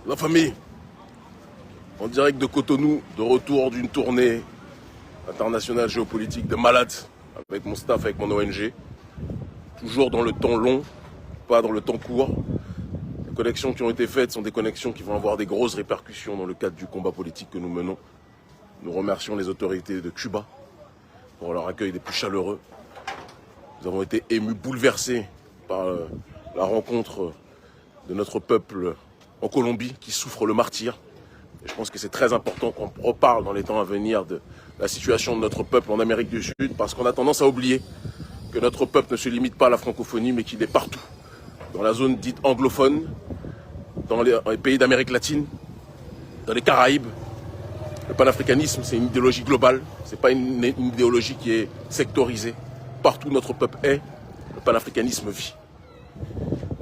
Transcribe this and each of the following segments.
La famille, en direct de Cotonou, de retour d'une tournée internationale géopolitique de malades, avec mon staff, avec mon ONG, toujours dans le temps long, pas dans le temps court. Les connexions qui ont été faites sont des connexions qui vont avoir des grosses répercussions dans le cadre du combat politique que nous menons. Nous remercions les autorités de Cuba pour leur accueil des plus chaleureux. Nous avons été émus, bouleversés par la rencontre de notre peuple en Colombie qui souffre le martyre. Et je pense que c'est très important qu'on reparle dans les temps à venir de la situation de notre peuple en Amérique du Sud, parce qu'on a tendance à oublier que notre peuple ne se limite pas à la francophonie, mais qu'il est partout. Dans la zone dite anglophone, dans les pays d'Amérique latine, dans les Caraïbes. Le panafricanisme, c'est une idéologie globale, ce n'est pas une idéologie qui est sectorisée. Partout où notre peuple est, le panafricanisme vit.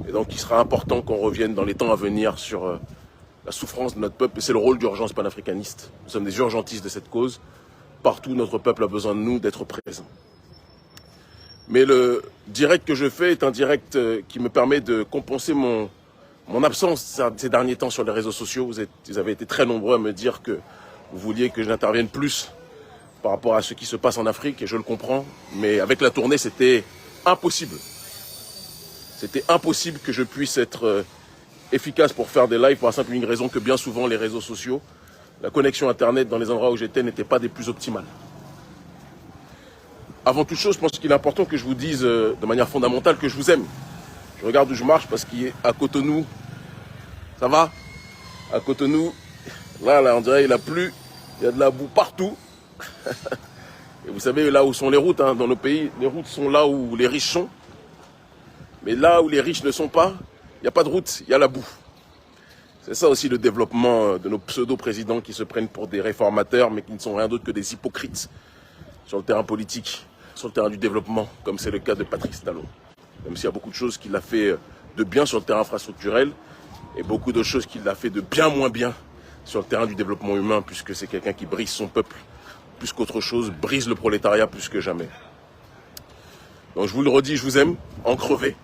Et donc il sera important qu'on revienne dans les temps à venir sur la souffrance de notre peuple. Et c'est le rôle d'urgence panafricaniste. Nous sommes des urgentistes de cette cause. Partout où notre peuple a besoin de nous, d'être présents. Mais le direct que je fais est un direct qui me permet de compenser mon absence ces derniers temps sur les réseaux sociaux. Vous avez été très nombreux à me dire que vous vouliez que j'intervienne plus par rapport à ce qui se passe en Afrique, et je le comprends. Mais avec la tournée, c'était impossible. C'était impossible que je puisse être efficace pour faire des lives pour la simple et unique raison que bien souvent les réseaux sociaux, la connexion Internet dans les endroits où j'étais n'était pas des plus optimales. Avant toute chose, je pense qu'il est important que je vous dise de manière fondamentale que je vous aime. Je regarde où je marche parce qu'à Cotonou, ça va? À Cotonou, là, on dirait qu'il a plu, il y a de la boue partout. Et vous savez, là où sont les routes, hein, dans nos pays, les routes sont là où les riches sont. Mais là où les riches ne sont pas, il n'y a pas de route, il y a la boue. C'est ça aussi le développement de nos pseudo-présidents qui se prennent pour des réformateurs, mais qui ne sont rien d'autre que des hypocrites sur le terrain politique, sur le terrain du développement, comme c'est le cas de Patrice Talon. Même s'il y a beaucoup de choses qu'il a fait de bien sur le terrain infrastructurel, et beaucoup de choses qu'il a fait de bien moins bien sur le terrain du développement humain, puisque c'est quelqu'un qui brise son peuple plus qu'autre chose, brise le prolétariat plus que jamais. Donc je vous le redis, je vous aime, en crevé.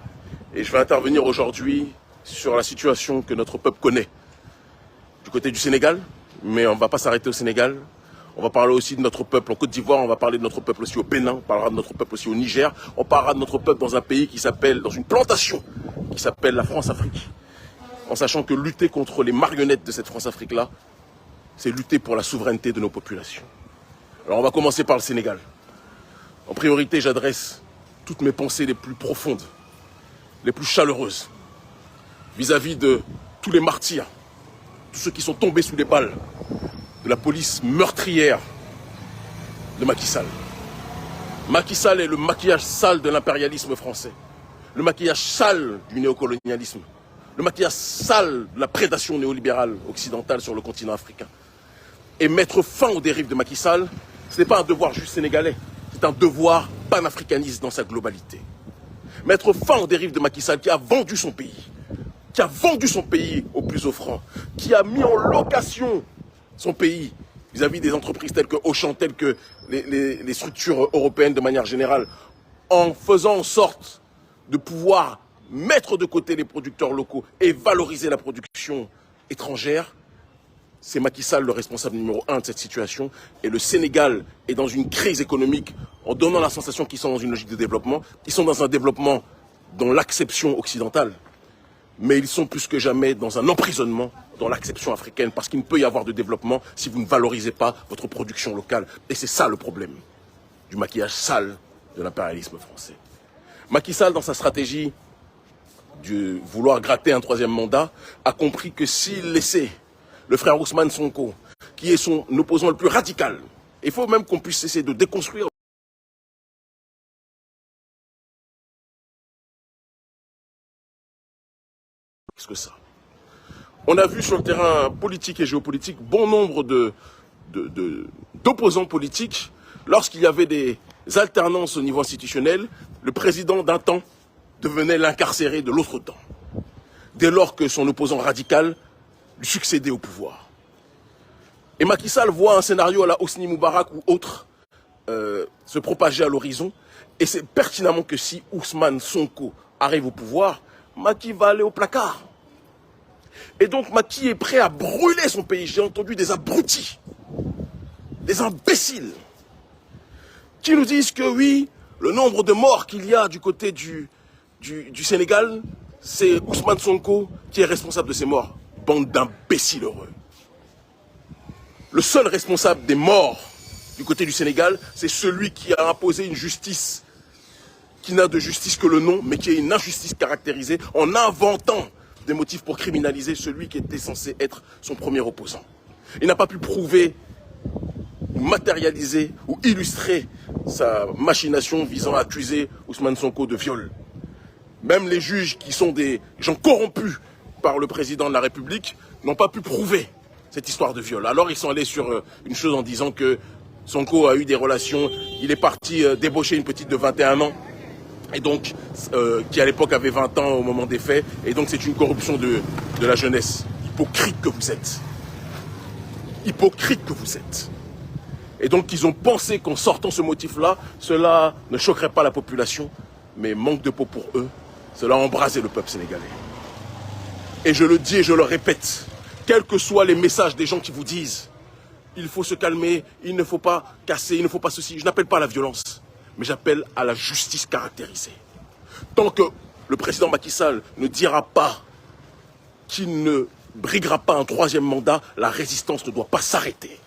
Et je vais intervenir aujourd'hui sur la situation que notre peuple connaît du côté du Sénégal, mais on ne va pas s'arrêter au Sénégal. On va parler aussi de notre peuple en Côte d'Ivoire, on va parler de notre peuple aussi au Bénin, on parlera de notre peuple aussi au Niger, on parlera de notre peuple dans un pays qui s'appelle, dans une plantation qui s'appelle la France-Afrique. En sachant que lutter contre les marionnettes de cette France-Afrique-là, c'est lutter pour la souveraineté de nos populations. Alors on va commencer par le Sénégal. En priorité, j'adresse toutes mes pensées les plus profondes, les plus chaleureuses, vis-à-vis de tous les martyrs, tous ceux qui sont tombés sous les balles de la police meurtrière de Macky Sall. Macky Sall est le maquillage sale de l'impérialisme français, le maquillage sale du néocolonialisme, le maquillage sale de la prédation néolibérale occidentale sur le continent africain. Et mettre fin aux dérives de Macky Sall, ce n'est pas un devoir juste sénégalais, c'est un devoir panafricaniste dans sa globalité. Mettre fin aux dérives de Macky Sall qui a vendu son pays au plus offrant, qui a mis en location son pays vis-à-vis des entreprises telles que Auchan, telles que les structures européennes de manière générale, en faisant en sorte de pouvoir mettre de côté les producteurs locaux et valoriser la production étrangère. C'est Macky Sall le responsable numéro 1 de cette situation. Et le Sénégal est dans une crise économique en donnant la sensation qu'ils sont dans une logique de développement. Ils sont dans un développement dans l'acception occidentale. Mais ils sont plus que jamais dans un emprisonnement dans l'acception africaine. Parce qu'il ne peut y avoir de développement si vous ne valorisez pas votre production locale. Et c'est ça le problème du maquillage sale de l'impérialisme français. Macky Sall, dans sa stratégie de vouloir gratter un troisième mandat, a compris que s'il laissait le frère Ousmane Sonko, qui est son opposant le plus radical. Il faut même qu'on puisse essayer de déconstruire ce que ça. On a vu sur le terrain politique et géopolitique bon nombre d'opposants politiques. Lorsqu'il y avait des alternances au niveau institutionnel, le président d'un temps devenait l'incarcéré de l'autre temps. Dès lors que son opposant radical lui succédait au pouvoir. Et Macky Sall voit un scénario à la Hosni Moubarak ou autre se propager à l'horizon. Et c'est pertinemment que si Ousmane Sonko arrive au pouvoir, Macky va aller au placard. Et donc Macky est prêt à brûler son pays. J'ai entendu des abrutis, des imbéciles, qui nous disent que oui, le nombre de morts qu'il y a du côté du Sénégal, c'est Ousmane Sonko qui est responsable de ces morts. Bande d'imbéciles heureux. Le seul responsable des morts du côté du Sénégal, c'est celui qui a imposé une justice qui n'a de justice que le nom, mais qui est une injustice caractérisée en inventant des motifs pour criminaliser celui qui était censé être son premier opposant. Il n'a pas pu prouver, matérialiser ou illustrer sa machination visant à accuser Ousmane Sonko de viol. Même les juges qui sont des gens corrompus par le président de la République n'ont pas pu prouver cette histoire de viol. Alors ils sont allés sur une chose en disant que Sonko a eu des relations, il est parti débaucher une petite de 21 ans, et donc qui à l'époque avait 20 ans au moment des faits, et donc c'est une corruption de la jeunesse. Hypocrite que vous êtes. Hypocrite que vous êtes. Et donc ils ont pensé qu'en sortant ce motif-là, cela ne choquerait pas la population, mais manque de peau pour eux, cela a embrasé le peuple sénégalais. Et je le dis et je le répète, quels que soient les messages des gens qui vous disent il faut se calmer, il ne faut pas casser, il ne faut pas ceci, je n'appelle pas à la violence, mais j'appelle à la justice caractérisée. Tant que le président Macky Sall ne dira pas qu'il ne briguera pas un troisième mandat, la résistance ne doit pas s'arrêter.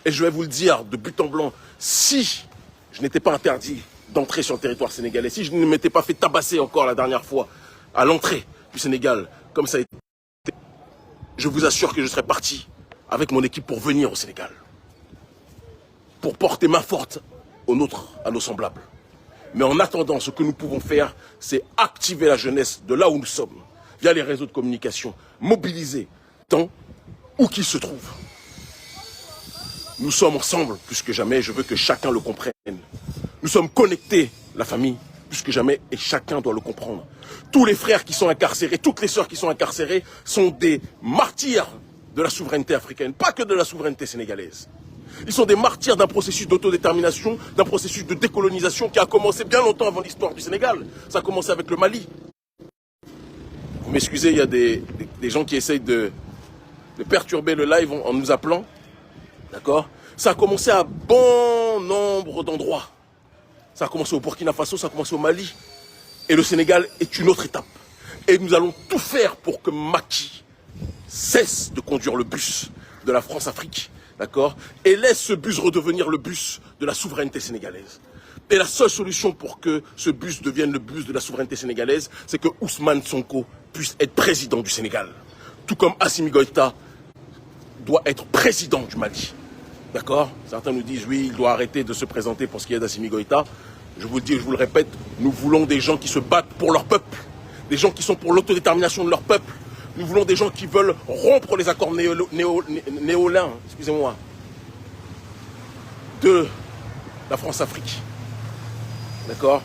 Et je vais vous le dire de but en blanc, si je n'étais pas interdit d'entrer sur le territoire sénégalais, si je ne m'étais pas fait tabasser encore la dernière fois à l'entrée du Sénégal, comme ça a été, je vous assure que je serais parti avec mon équipe pour venir au Sénégal, pour porter main forte aux nôtres, à nos semblables. Mais en attendant, ce que nous pouvons faire, c'est activer la jeunesse de là où nous sommes, via les réseaux de communication, mobiliser tant où qu'ils se trouvent. Nous sommes ensemble plus que jamais, je veux que chacun le comprenne. Nous sommes connectés, la famille, plus que jamais, et chacun doit le comprendre. Tous les frères qui sont incarcérés, toutes les sœurs qui sont incarcérées sont des martyrs de la souveraineté africaine, pas que de la souveraineté sénégalaise. Ils sont des martyrs d'un processus d'autodétermination, d'un processus de décolonisation qui a commencé bien longtemps avant l'histoire du Sénégal. Ça a commencé avec le Mali. Vous m'excusez, il y a des gens qui essayent de perturber le live en nous appelant. D'accord? Ça a commencé à bon nombre d'endroits. Ça a commencé au Burkina Faso, ça a commencé au Mali. Et le Sénégal est une autre étape. Et nous allons tout faire pour que Macky cesse de conduire le bus de la France-Afrique, d'accord, et laisse ce bus redevenir le bus de la souveraineté sénégalaise. Et la seule solution pour que ce bus devienne le bus de la souveraineté sénégalaise, c'est que Ousmane Sonko puisse être président du Sénégal. Tout comme Assimi Goïta doit être président du Mali. D'accord? Certains nous disent, oui, il doit arrêter de se présenter pour ce qui est d'Assimi Goïta. Je vous le dis et je vous le répète, nous voulons des gens qui se battent pour leur peuple, des gens qui sont pour l'autodétermination de leur peuple. Nous voulons des gens qui veulent rompre les accords néolins, excusez-moi, de la France-Afrique. D'accord?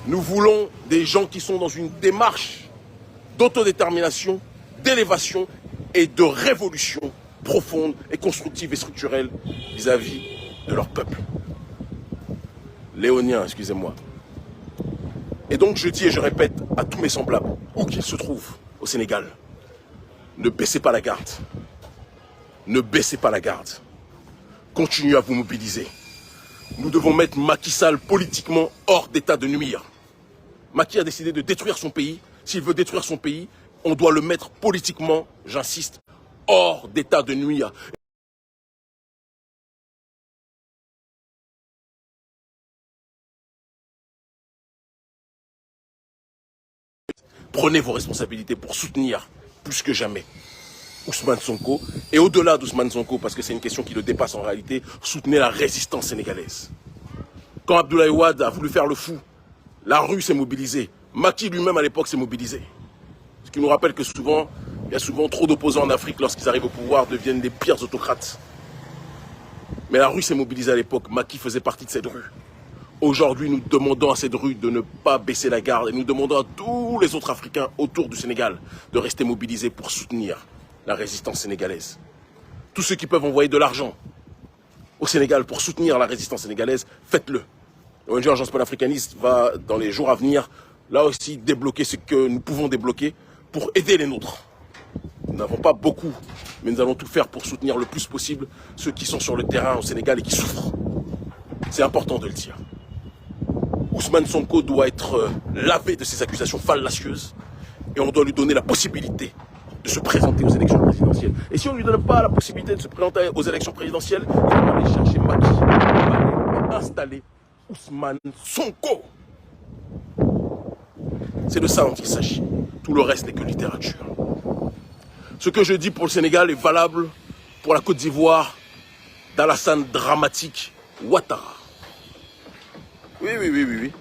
Nous voulons des gens qui sont dans une démarche d'autodétermination, d'élévation et de révolution profonde et constructive et structurelle vis-à-vis de leur peuple. Léonien, excusez-moi. Et donc je dis et je répète à tous mes semblables, où qu'ils se trouvent au Sénégal, ne baissez pas la garde. Ne baissez pas la garde. Continuez à vous mobiliser. Nous devons mettre Macky Sall politiquement hors d'état de nuire. Macky a décidé de détruire son pays. S'il veut détruire son pays, on doit le mettre politiquement, j'insiste, hors d'état de nuire. Prenez vos responsabilités pour soutenir plus que jamais Ousmane Sonko, et au-delà d'Ousmane Sonko, parce que c'est une question qui le dépasse en réalité, soutenez la résistance sénégalaise. Quand Abdoulaye Wade a voulu faire le fou, la rue s'est mobilisée. Macky lui-même à l'époque s'est mobilisé. Ce qui nous rappelle que souvent, il y a souvent trop d'opposants en Afrique lorsqu'ils arrivent au pouvoir, deviennent les pires autocrates. Mais la rue s'est mobilisée à l'époque, Macky faisait partie de cette rue. Aujourd'hui, nous demandons à cette rue de ne pas baisser la garde et nous demandons à tous les autres Africains autour du Sénégal de rester mobilisés pour soutenir la résistance sénégalaise. Tous ceux qui peuvent envoyer de l'argent au Sénégal pour soutenir la résistance sénégalaise, faites-le. L'ONG Agence panafricaniste va, dans les jours à venir, là aussi débloquer ce que nous pouvons débloquer pour aider les nôtres. n'avons pas beaucoup, mais nous allons tout faire pour soutenir le plus possible ceux qui sont sur le terrain au Sénégal et qui souffrent. C'est important de le dire. Ousmane Sonko doit être lavé de ses accusations fallacieuses et on doit lui donner la possibilité de se présenter aux élections présidentielles. Et si on ne lui donne pas la possibilité de se présenter aux élections présidentielles, il va aller chercher Macky, il va aller installer Ousmane Sonko. C'est de ça dont il s'agit. Tout le reste n'est que littérature. Ce que je dis pour le Sénégal est valable pour la Côte d'Ivoire d'Alassane Dramatique Ouattara. Oui.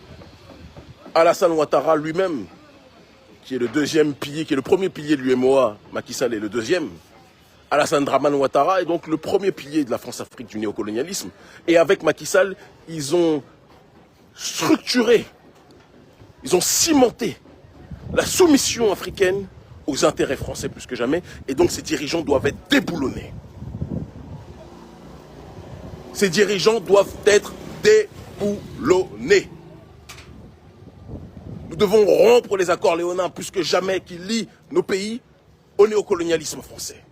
Alassane Ouattara lui-même, qui est le deuxième pilier, qui est le premier pilier de l'UMOA, Macky Sall est le deuxième. Alassane Dramane Ouattara est donc le premier pilier de la France-Afrique du néocolonialisme. Et avec Macky Sall, ils ont structuré, ils ont cimenté la soumission africaine aux intérêts français plus que jamais. Et donc ces dirigeants doivent être déboulonnés. Ces dirigeants doivent être déboulonnés. Nous devons rompre les accords léonins plus que jamais qui lient nos pays au néocolonialisme français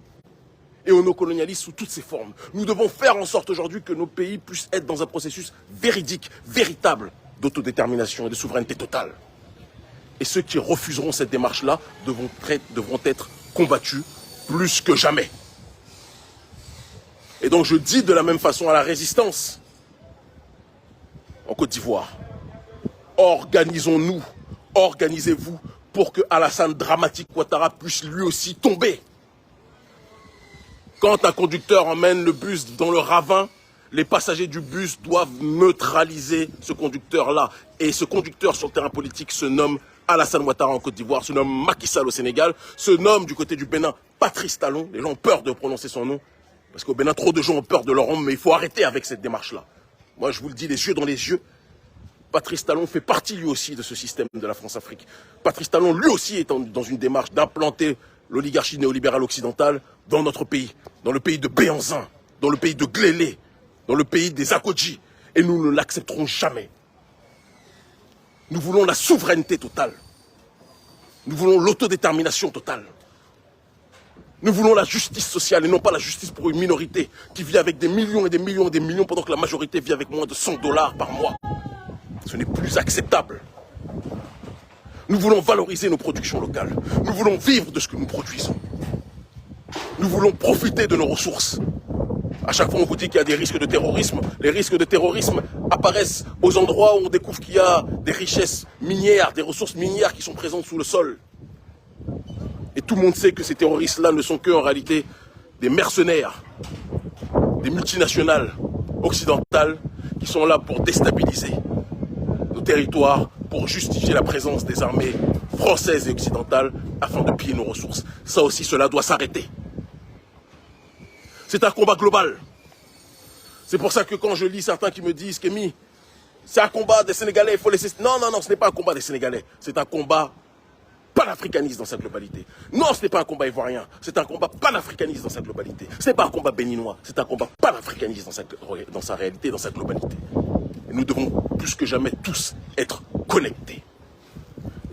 et au néocolonialisme sous toutes ses formes. Nous devons faire en sorte aujourd'hui que nos pays puissent être dans un processus véridique, véritable d'autodétermination et de souveraineté totale. Et ceux qui refuseront cette démarche-là devront être combattus plus que jamais. Et donc je dis de la même façon à la résistance en Côte d'Ivoire, organisons-nous, organisez-vous pour que Alassane Dramatique Ouattara puisse lui aussi tomber. Quand un conducteur emmène le bus dans le ravin, les passagers du bus doivent neutraliser ce conducteur-là. Et ce conducteur sur le terrain politique se nomme Alassane Ouattara en Côte d'Ivoire, se nomme Macky Sall au Sénégal, se nomme du côté du Bénin Patrice Talon. Les gens ont peur de prononcer son nom, parce qu'au Bénin, trop de gens ont peur de leur nom, mais il faut arrêter avec cette démarche-là. Moi, je vous le dis les yeux dans les yeux, Patrice Talon fait partie lui aussi de ce système de la France-Afrique. Patrice Talon, lui aussi, est dans une démarche d'implanter l'oligarchie néolibérale occidentale dans notre pays, dans le pays de Béhanzin, dans le pays de Glélé, dans le pays des Akodji. Et nous ne l'accepterons jamais. Nous voulons la souveraineté totale. Nous voulons l'autodétermination totale. Nous voulons la justice sociale et non pas la justice pour une minorité qui vit avec des millions et des millions et des millions pendant que la majorité vit avec moins de $100 par mois. Ce n'est plus acceptable. Nous voulons valoriser nos productions locales. Nous voulons vivre de ce que nous produisons. Nous voulons profiter de nos ressources. À chaque fois, on vous dit qu'il y a des risques de terrorisme. Les risques de terrorisme apparaissent aux endroits où on découvre qu'il y a des richesses minières, des ressources minières qui sont présentes sous le sol. Et tout le monde sait que ces terroristes-là ne sont qu'en réalité des mercenaires, des multinationales occidentales qui sont là pour déstabiliser nos territoires, pour justifier la présence des armées françaises et occidentales afin de piller nos ressources. Ça aussi, cela doit s'arrêter. C'est un combat global. C'est pour ça que quand je lis certains qui me disent qu'Emi, c'est un combat des Sénégalais, il faut laisser... Non, ce n'est pas un combat des Sénégalais. C'est un combat panafricaniste dans sa globalité. Non, ce n'est pas un combat ivoirien. C'est un combat panafricaniste dans sa globalité. Ce n'est pas un combat béninois. C'est un combat panafricaniste dans sa réalité, dans sa globalité. Et nous devons plus que jamais tous être connectés.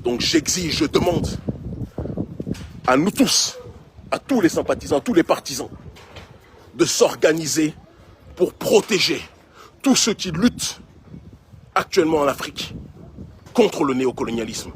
Donc j'exige, je demande à nous tous, à tous les sympathisants, à tous les partisans, de s'organiser pour protéger tous ceux qui luttent actuellement en Afrique contre le néocolonialisme.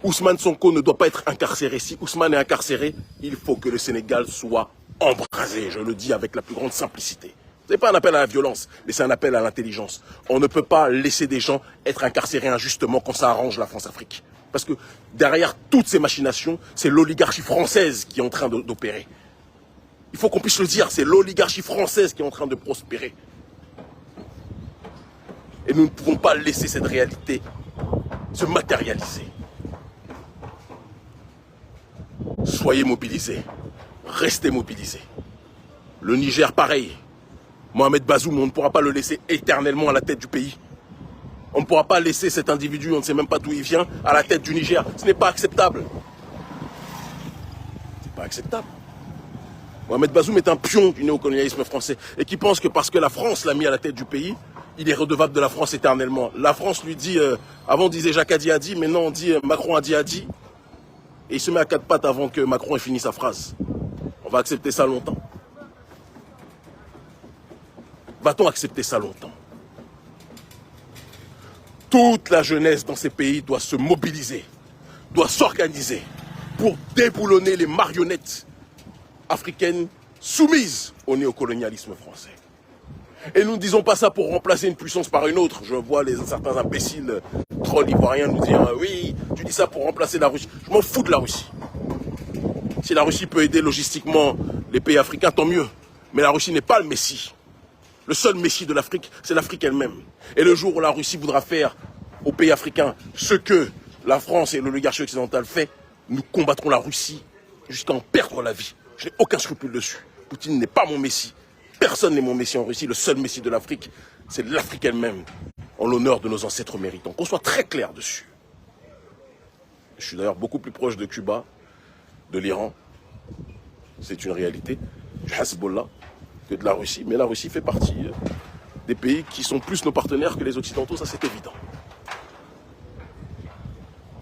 Ousmane Sonko ne doit pas être incarcéré. Si Ousmane est incarcéré, il faut que le Sénégal soit embrasé. Je le dis avec la plus grande simplicité. Ce n'est pas un appel à la violence, mais c'est un appel à l'intelligence. On ne peut pas laisser des gens être incarcérés injustement quand ça arrange la France-Afrique. Parce que derrière toutes ces machinations, c'est l'oligarchie française qui est en train d'opérer. Il faut qu'on puisse le dire, c'est l'oligarchie française qui est en train de prospérer. Et nous ne pouvons pas laisser cette réalité se matérialiser. Soyez mobilisés, restez mobilisés. Le Niger, pareil. Mohamed Bazoum, on ne pourra pas le laisser éternellement à la tête du pays. On ne pourra pas laisser cet individu, on ne sait même pas d'où il vient, à la tête du Niger. Ce n'est pas acceptable. C'est pas acceptable. Mohamed Bazoum est un pion du néocolonialisme français et qui pense que parce que la France l'a mis à la tête du pays, il est redevable de la France éternellement. La France lui dit, avant on disait Jacques a dit, maintenant on dit Macron a dit. Et il se met à quatre pattes avant que Macron ait fini sa phrase. va accepter ça longtemps? Va-t-on accepter ça longtemps? Toute la jeunesse dans ces pays doit se mobiliser, doit s'organiser pour déboulonner les marionnettes africaines soumises au néocolonialisme français. Et nous ne disons pas ça pour remplacer une puissance par une autre. Je vois certains imbéciles trolls ivoiriens nous dire « Oui, tu dis ça pour remplacer la Russie. » Je m'en fous de la Russie. Si la Russie peut aider logistiquement les pays africains, tant mieux. Mais la Russie n'est pas le Messie. Le seul Messie de l'Afrique, c'est l'Afrique elle-même. Et le jour où la Russie voudra faire aux pays africains ce que la France et l'oligarchie occidentale fait, nous combattrons la Russie jusqu'à en perdre la vie. Je n'ai aucun scrupule dessus. Poutine n'est pas mon Messie. Personne n'est mon Messie en Russie. Le seul Messie de l'Afrique, c'est l'Afrique elle-même, en l'honneur de nos ancêtres méritants. Qu'on soit très clair dessus. Je suis d'ailleurs beaucoup plus proche de Cuba, de l'Iran. C'est une réalité. Du Hezbollah que de la Russie. Mais la Russie fait partie des pays qui sont plus nos partenaires que les Occidentaux, ça c'est évident.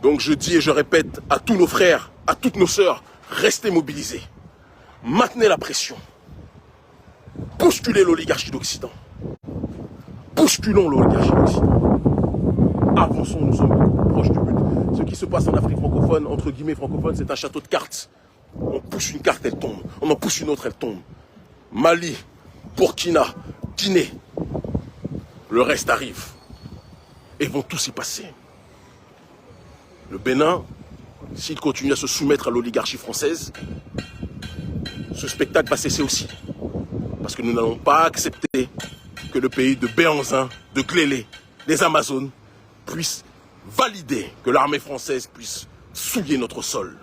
Donc je dis et je répète à tous nos frères, à toutes nos sœurs, restez mobilisés. Maintenez la pression. Bousculez l'oligarchie d'Occident. Bousculons l'oligarchie d'Occident. Avançons, nous sommes beaucoup plus proches du but. Ce qui se passe en Afrique francophone, entre guillemets francophone, c'est un château de cartes. On pousse une carte, elle tombe. On en pousse une autre, elle tombe. Mali, Burkina, Guinée. Le reste arrive. Et vont tous y passer. Le Bénin, s'il continue à se soumettre à l'oligarchie française, ce spectacle va cesser aussi. Parce que nous n'allons pas accepter que le pays de Béhanzin, de Glélé, des Amazones, puisse valider que l'armée française puisse souiller notre sol,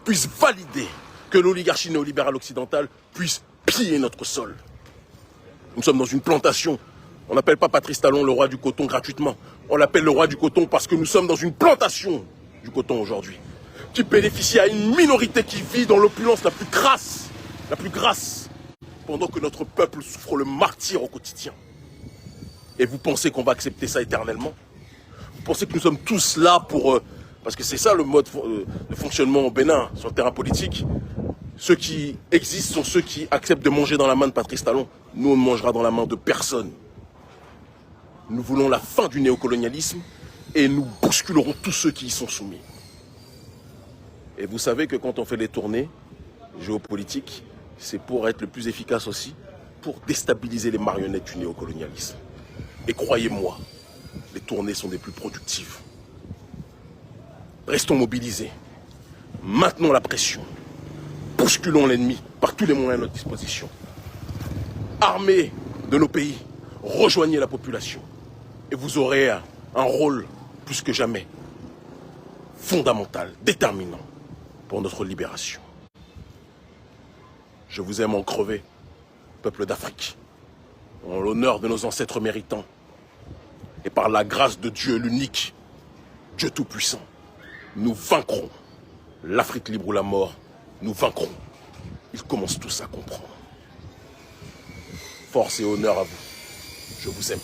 puisse valider que l'oligarchie néolibérale occidentale puisse piller notre sol. Nous sommes dans une plantation. On n'appelle pas Patrice Talon le roi du coton gratuitement. On l'appelle le roi du coton parce que nous sommes dans une plantation du coton aujourd'hui, qui bénéficie à une minorité qui vit dans l'opulence la plus grasse, pendant que notre peuple souffre le martyre au quotidien. Et vous pensez qu'on va accepter ça éternellement? Vous pensez que nous sommes tous là pour... parce que c'est ça le mode de fonctionnement au Bénin, sur le terrain politique. Ceux qui existent sont ceux qui acceptent de manger dans la main de Patrice Talon. Nous, on ne mangera dans la main de personne. Nous voulons la fin du néocolonialisme et nous bousculerons tous ceux qui y sont soumis. Et vous savez que quand on fait les tournées géopolitiques, c'est pour être le plus efficace aussi, pour déstabiliser les marionnettes du néocolonialisme. Et croyez-moi, les tournées sont des plus productives. Restons mobilisés. Maintenons la pression. Bousculons l'ennemi par tous les moyens à notre disposition. Armés de nos pays, rejoignez la population. Et vous aurez un rôle plus que jamais fondamental, déterminant pour notre libération. Je vous aime en crever, peuple d'Afrique, en l'honneur de nos ancêtres méritants, et par la grâce de Dieu l'unique, Dieu tout-puissant, nous vaincrons. L'Afrique libre ou la mort, nous vaincrons. Ils commencent tous à comprendre. Force et honneur à vous. Je vous aime.